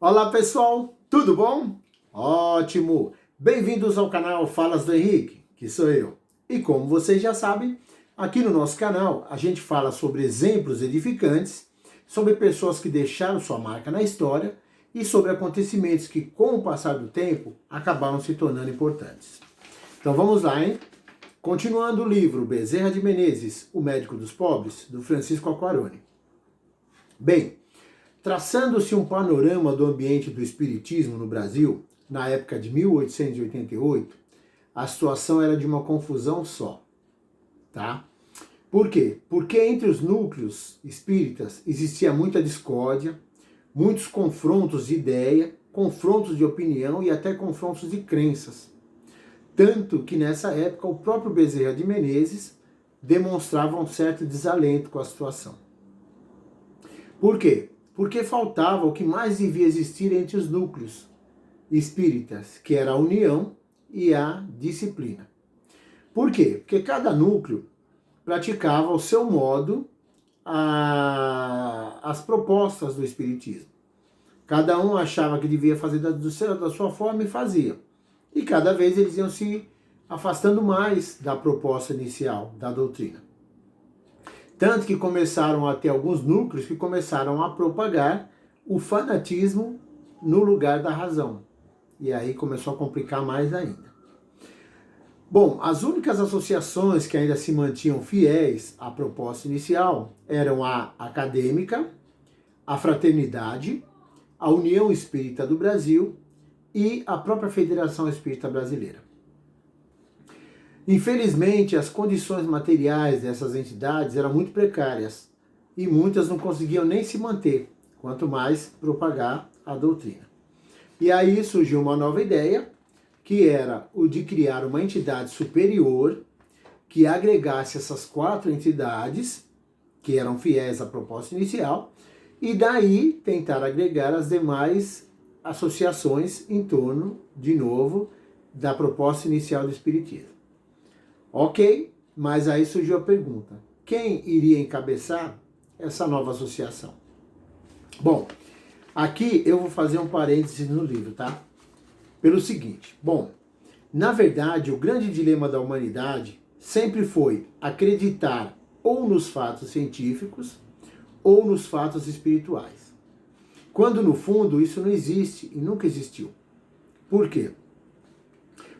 Olá pessoal, tudo bom? Ótimo! Bem-vindos ao canal Falas do Henrique, que sou eu. E como vocês já sabem, aqui no nosso canal a gente fala sobre exemplos edificantes, sobre pessoas que deixaram sua marca na história e sobre acontecimentos que, com o passar do tempo, acabaram se tornando importantes. Então vamos lá, hein? Continuando o livro Bezerra de Menezes, O Médico dos Pobres, do Francisco Aquarone. Bem, traçando-se um panorama do ambiente do espiritismo no Brasil, na época de 1888, a situação era de uma confusão só, tá? Por quê? Porque entre os núcleos espíritas existia muita discórdia, muitos confrontos de ideia, confrontos de opinião e até confrontos de crenças. Tanto que nessa época o próprio Bezerra de Menezes demonstrava um certo desalento com a situação. Por quê? Porque faltava o que mais devia existir entre os núcleos espíritas, que era a união e a disciplina. Por quê? Porque cada núcleo praticava ao seu modo as propostas do espiritismo. Cada um achava que devia fazer da sua forma e fazia. E cada vez eles iam se afastando mais da proposta inicial da doutrina. Tanto que começaram a ter alguns núcleos que começaram a propagar o fanatismo no lugar da razão. E aí começou a complicar mais ainda. Bom, as únicas associações que ainda se mantinham fiéis à proposta inicial eram a Acadêmica, a Fraternidade, a União Espírita do Brasil e a própria Federação Espírita Brasileira. Infelizmente, as condições materiais dessas entidades eram muito precárias e muitas não conseguiam nem se manter, quanto mais propagar a doutrina. E aí surgiu uma nova ideia, que era o de criar uma entidade superior que agregasse essas 4 entidades, que eram fiéis à proposta inicial, e daí tentar agregar as demais associações em torno, de novo, da proposta inicial do Espiritismo. Ok, mas aí surgiu a pergunta: quem iria encabeçar essa nova associação? Bom, aqui eu vou fazer um parênteses no livro, tá? Pelo seguinte, bom, na verdade o grande dilema da humanidade sempre foi acreditar ou nos fatos científicos ou nos fatos espirituais. Quando no fundo isso não existe e nunca existiu. Por quê?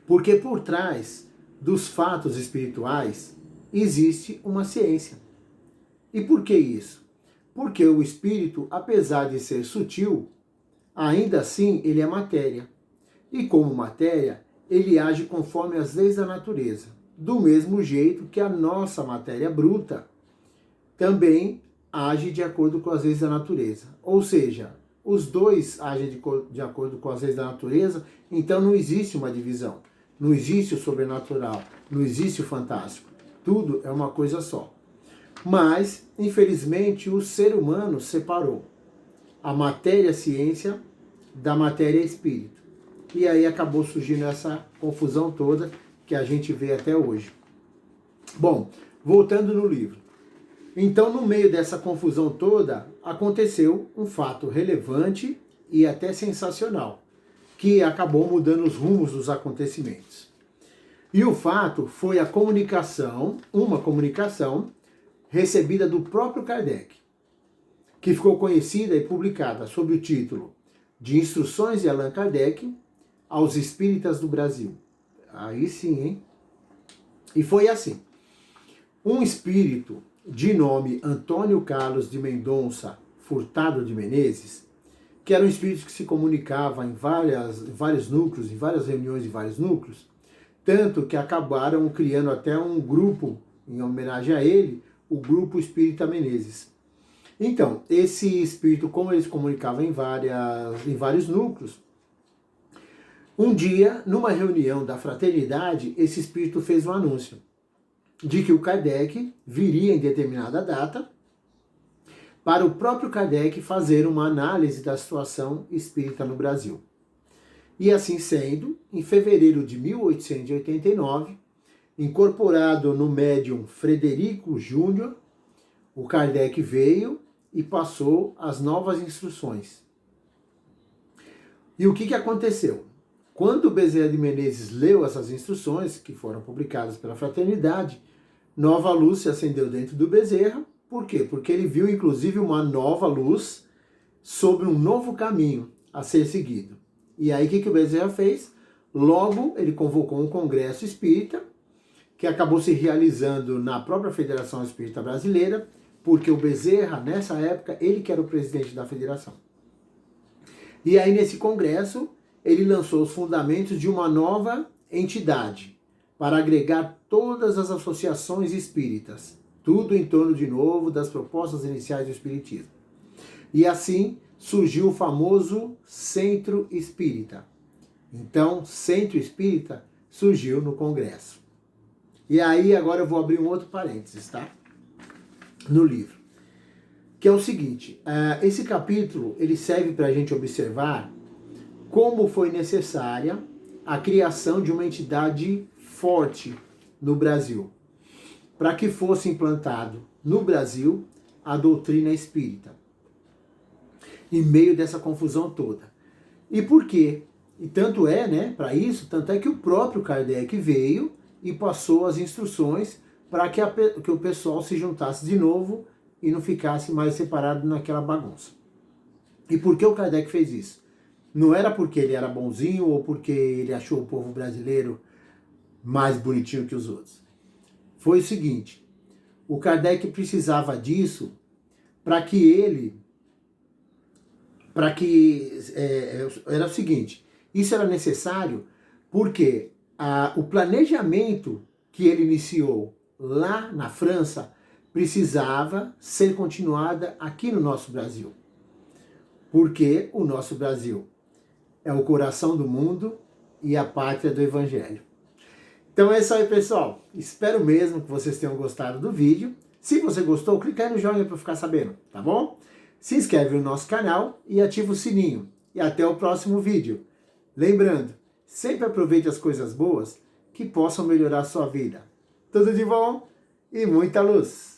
Porque por trás dos fatos espirituais existe uma ciência. E por que isso? Porque o espírito, apesar de ser sutil, ainda assim ele é matéria. E como matéria, ele age conforme as leis da natureza, do mesmo jeito que a nossa matéria bruta também age de acordo com as leis da natureza. Ou seja, os dois agem de acordo com as leis da natureza, então não existe uma divisão. Não existe o sobrenatural, não existe o fantástico. Tudo é uma coisa só. Mas, infelizmente, o ser humano separou a matéria-ciência da matéria-espírito. E aí acabou surgindo essa confusão toda que a gente vê até hoje. Bom, voltando no livro. Então, no meio dessa confusão toda, aconteceu um fato relevante e até sensacional, que acabou mudando os rumos dos acontecimentos. E o fato foi a comunicação, uma comunicação recebida do próprio Kardec, que ficou conhecida e publicada sob o título de Instruções de Allan Kardec aos Espíritas do Brasil. Aí sim, hein? E foi assim. Um espírito de nome Antônio Carlos de Mendonça Furtado de Menezes, que era um espírito que se comunicava em vários núcleos, em várias reuniões de vários núcleos, tanto que acabaram criando até um grupo, em homenagem a ele, o Grupo Espírita Menezes. Então, esse espírito, como ele se comunicava em vários núcleos, um dia, numa reunião da fraternidade, esse espírito fez um anúncio de que o Kardec viria em determinada data para o próprio Kardec fazer uma análise da situação espírita no Brasil. E assim sendo, em fevereiro de 1889, incorporado no médium Frederico Júnior, o Kardec veio e passou as novas instruções. E o que aconteceu? Quando Bezerra de Menezes leu essas instruções, que foram publicadas pela Fraternidade, nova luz se acendeu dentro do Bezerra. Por quê? Porque ele viu, inclusive, uma nova luz sobre um novo caminho a ser seguido. E aí, o que o Bezerra fez? Logo, ele convocou um congresso espírita, que acabou se realizando na própria Federação Espírita Brasileira, porque o Bezerra, nessa época, ele que era o presidente da federação. E aí, nesse congresso, ele lançou os fundamentos de uma nova entidade, para agregar todas as associações espíritas, tudo em torno, de novo, das propostas iniciais do Espiritismo. E assim surgiu o famoso Centro Espírita. Então, Centro Espírita surgiu no Congresso. E aí, agora eu vou abrir um outro parênteses, tá? No livro. Que é o seguinte, esse capítulo, ele serve para a gente observar como foi necessária a criação de uma entidade forte no Brasil, para que fosse implantado no Brasil a doutrina espírita, em meio dessa confusão toda. E por quê? E tanto é, né, para isso, tanto é que o próprio Kardec veio e passou as instruções para que o pessoal se juntasse de novo e não ficasse mais separado naquela bagunça. E por que o Kardec fez isso? Não era porque ele era bonzinho ou porque ele achou o povo brasileiro mais bonitinho que os outros. Foi o seguinte, o Kardec precisava disso era o seguinte, isso era necessário porque o planejamento que ele iniciou lá na França precisava ser continuada aqui no nosso Brasil. Porque o nosso Brasil é o coração do mundo e a pátria do Evangelho. Então é isso aí, pessoal. Espero mesmo que vocês tenham gostado do vídeo. Se você gostou, clica aí no joinha para ficar sabendo, tá bom? Se inscreve no nosso canal e ativa o sininho. E até o próximo vídeo. Lembrando, sempre aproveite as coisas boas que possam melhorar a sua vida. Tudo de bom e muita luz!